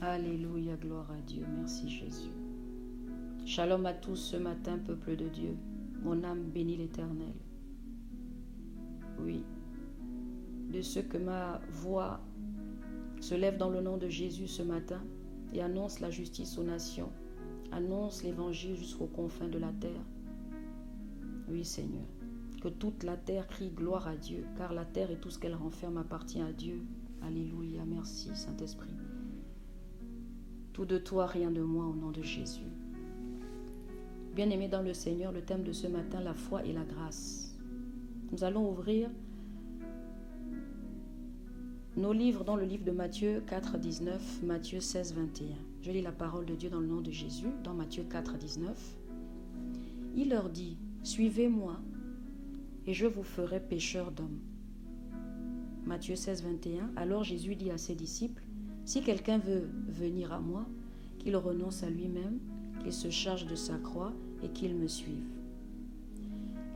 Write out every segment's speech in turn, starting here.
Alléluia, gloire à Dieu. Merci Jésus. Shalom à tous ce matin, peuple de Dieu. Mon âme bénit l'Éternel. Oui, de ce que ma voix se lève dans le nom de Jésus ce matin et annonce la justice aux nations, annonce l'évangile jusqu'aux confins de la terre. Oui, Seigneur, que toute la terre crie gloire à Dieu, car la terre et tout ce qu'elle renferme appartient à Dieu. Alléluia, merci Saint-Esprit. Tout de toi, rien de moi, au nom de Jésus. Bien-aimés dans le Seigneur, le thème de ce matin, la foi et la grâce. Nous allons ouvrir nos livres dans le livre de Matthieu 4, 19, Matthieu 16, 21. Je lis la parole de Dieu dans le nom de Jésus, dans Matthieu 4, 19. Il leur dit, « Suivez-moi, et je vous ferai pécheurs d'hommes. » Matthieu 16, 21. Alors Jésus dit à ses disciples, « Si quelqu'un veut venir à moi, qu'il renonce à lui-même, qu'il se charge de sa croix et qu'il me suive. »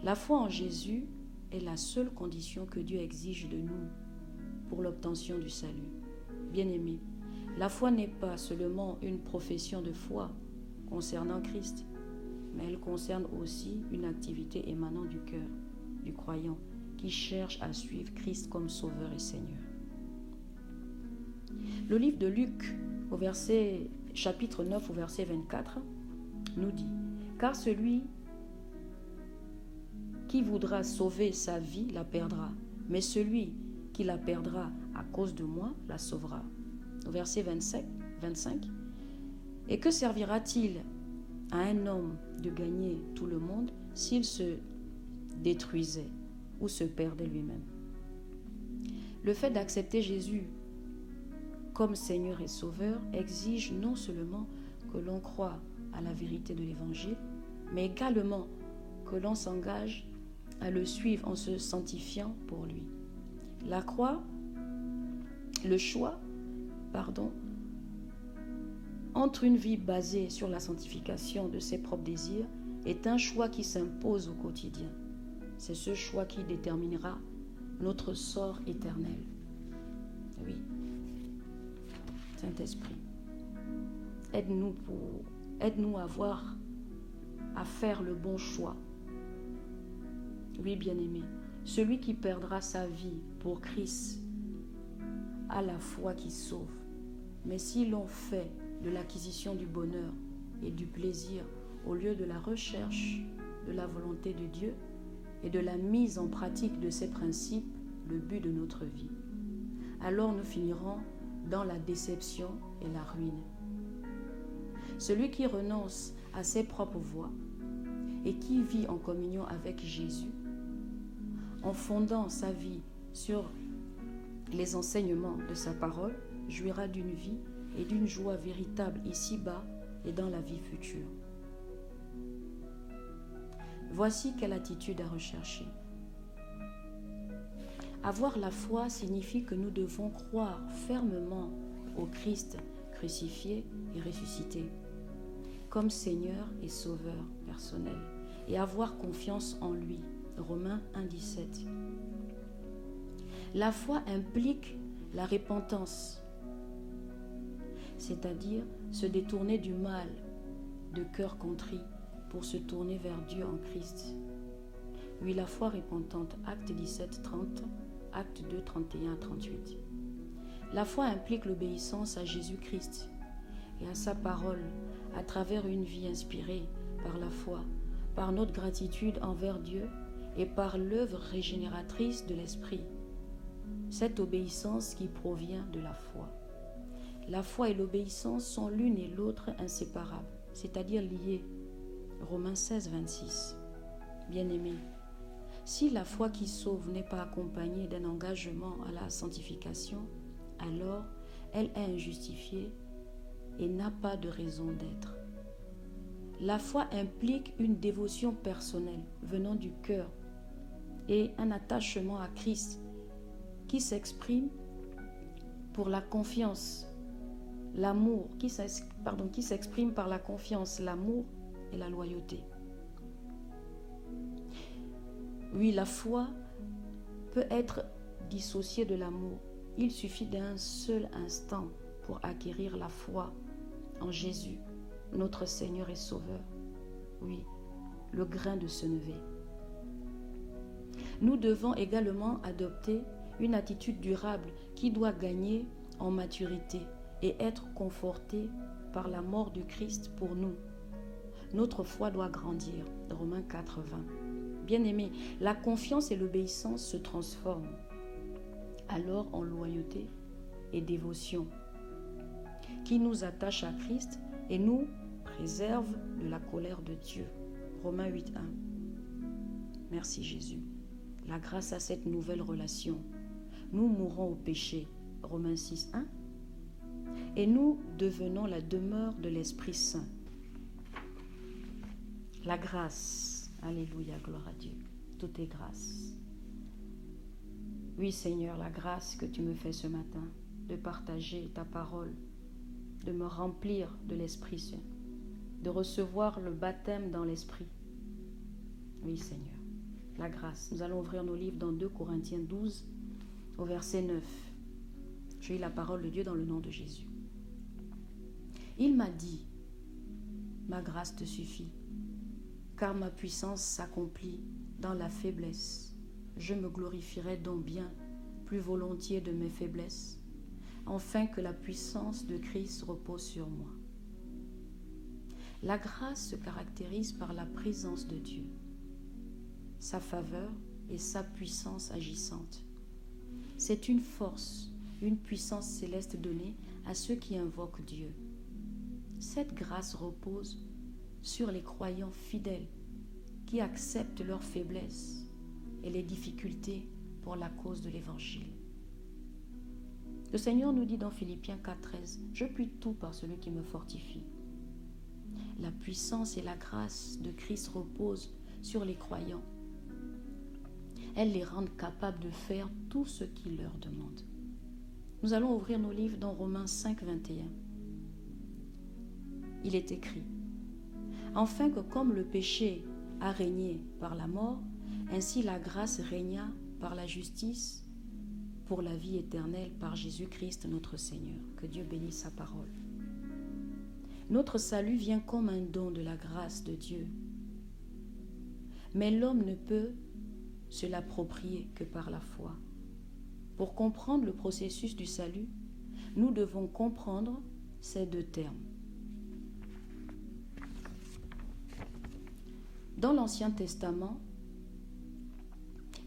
La foi en Jésus est la seule condition que Dieu exige de nous pour l'obtention du salut. Bien-aimés, la foi n'est pas seulement une profession de foi concernant Christ, mais elle concerne aussi une activité émanant du cœur du croyant qui cherche à suivre Christ comme Sauveur et Seigneur. Le livre de Luc, chapitre 9, au verset 24, nous dit, « Car celui qui voudra sauver sa vie la perdra, mais celui qui la perdra à cause de moi la sauvera. » Au verset 25, « Et que servira-t-il à un homme de gagner tout le monde s'il se détruisait ou se perdait lui-même ?» Le fait d'accepter Jésus comme Seigneur et Sauveur exige non seulement que l'on croie à la vérité de l'Évangile, mais également que l'on s'engage à le suivre en se sanctifiant pour lui. Le choix entre une vie basée sur la sanctification de ses propres désirs est un choix qui s'impose au quotidien. C'est ce choix qui déterminera notre sort éternel. Oui. Saint-Esprit, aide-nous à faire le bon choix. Oui, bien-aimé, celui qui perdra sa vie pour Christ a la foi qui sauve. Mais si l'on fait de l'acquisition du bonheur et du plaisir au lieu de la recherche de la volonté de Dieu et de la mise en pratique de ses principes, le but de notre vie, alors nous finirons dans la déception et la ruine. Celui qui renonce à ses propres voies et qui vit en communion avec Jésus, en fondant sa vie sur les enseignements de sa parole, jouira d'une vie et d'une joie véritable ici-bas et dans la vie future. Voici quelle attitude à rechercher. Avoir la foi signifie que nous devons croire fermement au Christ crucifié et ressuscité, comme Seigneur et Sauveur personnel, et avoir confiance en lui. Romains 1, 17. La foi implique la repentance, c'est-à-dire se détourner du mal de cœur contrit pour se tourner vers Dieu en Christ. Oui, la foi repentante, Acte 17, 30, Acte 2, 31 à 38. La foi implique l'obéissance à Jésus-Christ et à sa parole à travers une vie inspirée par la foi, par notre gratitude envers Dieu et par l'œuvre régénératrice de l'Esprit. Cette obéissance qui provient de la foi. La foi et l'obéissance sont l'une et l'autre inséparables, c'est-à-dire liées. Romains 16, 26. Bien-aimés, si la foi qui sauve n'est pas accompagnée d'un engagement à la sanctification, alors elle est injustifiée et n'a pas de raison d'être. La foi implique une dévotion personnelle venant du cœur et un attachement à Christ qui s'exprime pour la confiance, l'amour, qui s'exprime par la confiance, l'amour et la loyauté. Oui, la foi peut être dissociée de l'amour. Il suffit d'un seul instant pour acquérir la foi en Jésus, notre Seigneur et Sauveur. Oui, le grain de senevé. Nous devons également adopter une attitude durable qui doit gagner en maturité et être confortée par la mort du Christ pour nous. Notre foi doit grandir. Romains 4, 20. Bien-aimés, la confiance et l'obéissance se transforment alors en loyauté et dévotion, qui nous attache à Christ et nous préserve de la colère de Dieu. Romains 8, 1. Merci Jésus. La grâce à cette nouvelle relation, nous mourrons au péché. Romains 6, 1. Et nous devenons la demeure de l'Esprit Saint. La grâce. Alléluia, gloire à Dieu. Tout est grâce. Oui Seigneur, la grâce que tu me fais ce matin, de partager ta parole, de me remplir de l'Esprit Saint, de recevoir le baptême dans l'Esprit. Oui Seigneur, la grâce. Nous allons ouvrir nos livres dans 2 Corinthiens 12, au verset 9. Je lis la parole de Dieu dans le nom de Jésus. Il m'a dit, ma grâce te suffit, car ma puissance s'accomplit dans la faiblesse. Je me glorifierai donc bien plus volontiers de mes faiblesses, afin que la puissance de Christ repose sur moi. La grâce se caractérise par la présence de Dieu, sa faveur et sa puissance agissante. C'est une force, une puissance céleste donnée à ceux qui invoquent Dieu. Cette grâce repose sur les croyants fidèles qui acceptent leurs faiblesses et les difficultés pour la cause de l'Évangile. Le Seigneur nous dit dans Philippiens 4,13 « Je puis tout par celui qui me fortifie ». La puissance et la grâce de Christ reposent sur les croyants. Elles les rendent capables de faire tout ce qu'il leur demande. Nous allons ouvrir nos livres dans Romains 5, 21. Il est écrit « Afin que comme le péché a régné par la mort, ainsi la grâce régna par la justice pour la vie éternelle par Jésus-Christ notre Seigneur. » Que Dieu bénisse sa parole. Notre salut vient comme un don de la grâce de Dieu. Mais l'homme ne peut se l'approprier que par la foi. Pour comprendre le processus du salut, nous devons comprendre ces deux termes. Dans l'Ancien Testament,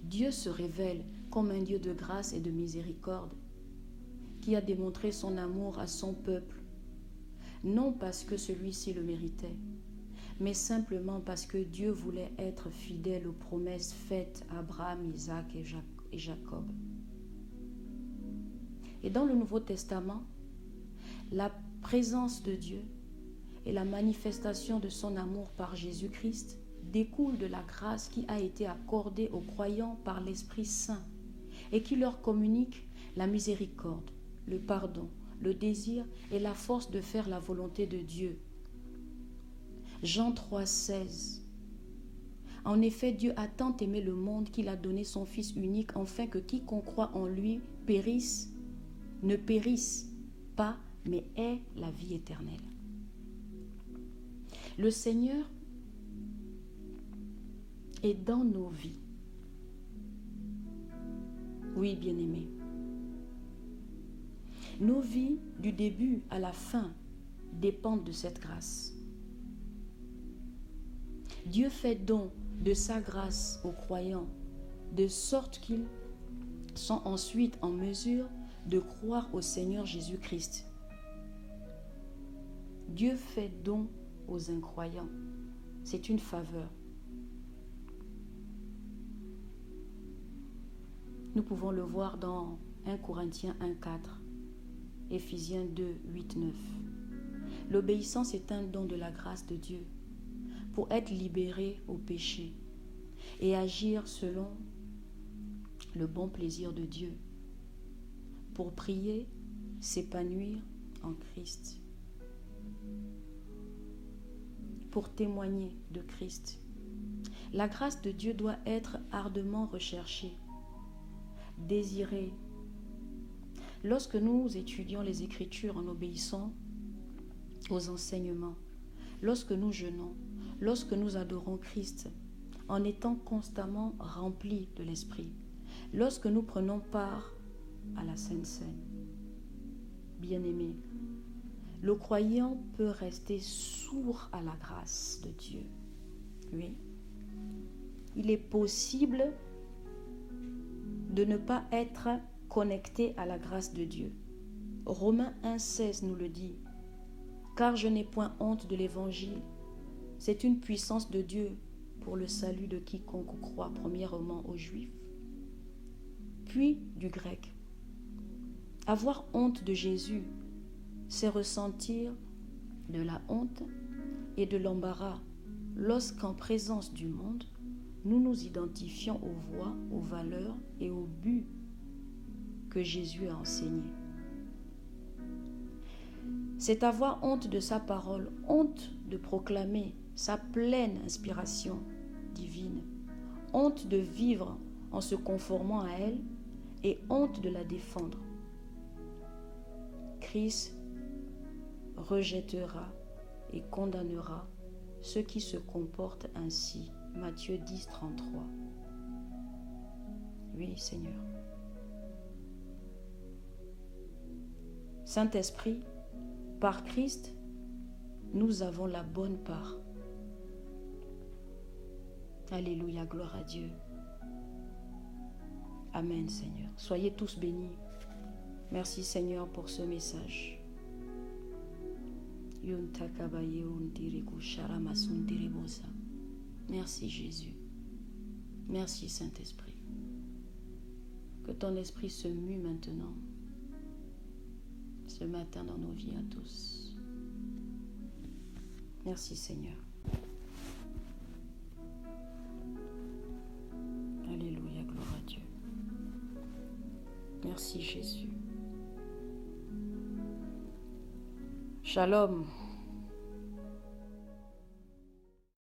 Dieu se révèle comme un Dieu de grâce et de miséricorde qui a démontré son amour à son peuple, non parce que celui-ci le méritait, mais simplement parce que Dieu voulait être fidèle aux promesses faites à Abraham, Isaac et Jacob. Et dans le Nouveau Testament, la présence de Dieu et la manifestation de son amour par Jésus-Christ découle de la grâce qui a été accordée aux croyants par l'Esprit Saint et qui leur communique la miséricorde, le pardon, le désir et la force de faire la volonté de Dieu. Jean 3, 16. En effet, Dieu a tant aimé le monde qu'il a donné son Fils unique afin que quiconque croit en lui ne périsse pas, mais ait la vie éternelle. Le Seigneur est dans nos vies. Oui, bien-aimés. Nos vies, du début à la fin, dépendent de cette grâce. Dieu fait don de sa grâce aux croyants, de sorte qu'ils sont ensuite en mesure de croire au Seigneur Jésus-Christ. Dieu fait don aux incroyants. C'est une faveur. Nous pouvons le voir dans 1 Corinthiens 1, 4, Éphésiens 2, 8, 9. L'obéissance est un don de la grâce de Dieu pour être libéré au péché et agir selon le bon plaisir de Dieu, pour prier, s'épanouir en Christ, pour témoigner de Christ. La grâce de Dieu doit être ardemment recherchée, désirée. Lorsque nous étudions les Écritures en obéissant aux enseignements, lorsque nous jeûnons, lorsque nous adorons Christ, en étant constamment remplis de l'Esprit, lorsque nous prenons part à la Sainte Seine, bien-aimés, le croyant peut rester sourd à la grâce de Dieu. Oui, il est possible de ne pas être connecté à la grâce de Dieu. Romains 1,16 nous le dit. Car je n'ai point honte de l'évangile. C'est une puissance de Dieu pour le salut de quiconque croit, premièrement aux Juifs, puis du grec. Avoir honte de Jésus, c'est ressentir de la honte et de l'embarras lorsqu'en présence du monde, nous nous identifions aux voies, aux valeurs et aux buts que Jésus a enseignés. C'est avoir honte de sa parole, honte de proclamer sa pleine inspiration divine, honte de vivre en se conformant à elle et honte de la défendre. Christ rejettera et condamnera ceux qui se comportent ainsi. Matthieu 10, 33. Oui, Seigneur. Saint-Esprit, par Christ, nous avons la bonne part. Alléluia, gloire à Dieu. Amen, Seigneur. Soyez tous bénis. Merci, Seigneur, pour ce message. Merci, Jésus. Merci, Saint-Esprit. Que ton esprit se mue maintenant, ce matin dans nos vies à tous. Merci, Seigneur. Alléluia, gloire à Dieu. Merci, Jésus. Shalom.